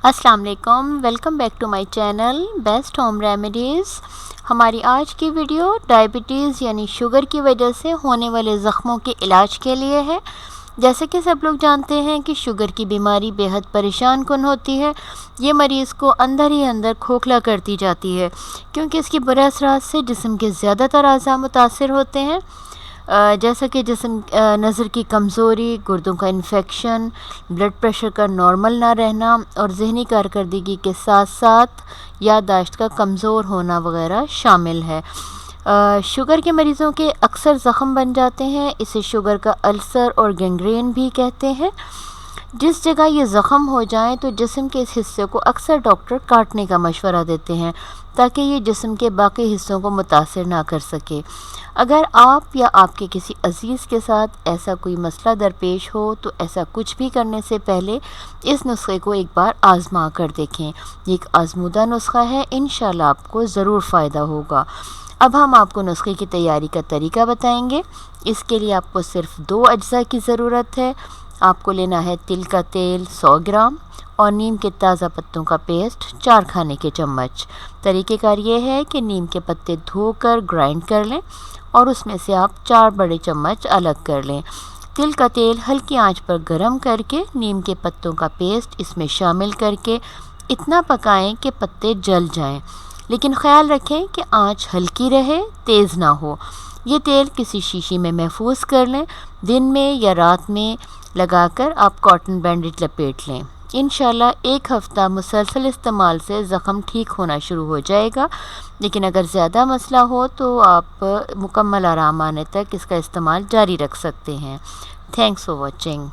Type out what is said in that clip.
السلام علیکم، welcome back to my channel best home remedies. ہماری آج کی ویڈیو ڈائبٹیز یعنی شوگر کی وجہ سے ہونے والے زخموں کے علاج کے لیے ہے۔ جیسے کہ سب لوگ جانتے ہیں کہ شوگر کی بیماری بے حد پریشان کن ہوتی ہے۔ یہ مریض کو اندر ہی اندر کھوکھلا کرتی جاتی ہے، کیونکہ اس کی برے اثرات سے جسم کے زیادہ تر اعضاء متاثر ہوتے ہیں، جیسا کہ نظر کی کمزوری، گردوں کا انفیکشن، بلڈ پریشر کا نارمل نہ رہنا اور ذہنی کارکردگی کے ساتھ ساتھ یادداشت کا کمزور ہونا وغیرہ شامل ہے۔ شوگر کے مریضوں کے اکثر زخم بن جاتے ہیں، اسے شوگر کا السر اور گینگرین بھی کہتے ہیں۔ جس جگہ یہ زخم ہو جائیں تو جسم کے اس حصے کو اکثر ڈاکٹر کاٹنے کا مشورہ دیتے ہیں تاکہ یہ جسم کے باقی حصوں کو متاثر نہ کر سکے۔ اگر آپ یا آپ کے کسی عزیز کے ساتھ ایسا کوئی مسئلہ درپیش ہو تو ایسا کچھ بھی کرنے سے پہلے اس نسخے کو ایک بار آزما کر دیکھیں۔ یہ ایک آزمودہ نسخہ ہے، انشاءاللہ آپ کو ضرور فائدہ ہوگا۔ اب ہم آپ کو نسخے کی تیاری کا طریقہ بتائیں گے۔ اس کے لیے آپ کو صرف 2 اجزاء کی ضرورت ہے۔ آپ کو لینا ہے تل کا تیل 100 گرام اور نیم کے تازہ پتوں کا پیسٹ 4 کھانے کے چمچ۔ طریقہ کار یہ ہے کہ نیم کے پتے دھو کر گرائنڈ کر لیں اور اس میں سے آپ 4 بڑے چمچ الگ کر لیں۔ تل کا تیل ہلکی آنچ پر گرم کر کے نیم کے پتوں کا پیسٹ اس میں شامل کر کے اتنا پکائیں کہ پتے جل جائیں، لیکن خیال رکھیں کہ آنچ ہلکی رہے، تیز نہ ہو۔ یہ تیل کسی شیشی میں محفوظ کر لیں۔ دن میں یا رات میں لگا کر آپ کاٹن بینڈیج لپیٹ لیں۔ انشاءاللہ 1 ہفتہ مسلسل استعمال سے زخم ٹھیک ہونا شروع ہو جائے گا، لیکن اگر زیادہ مسئلہ ہو تو آپ مکمل آرام آنے تک اس کا استعمال جاری رکھ سکتے ہیں۔ Thanks for watching.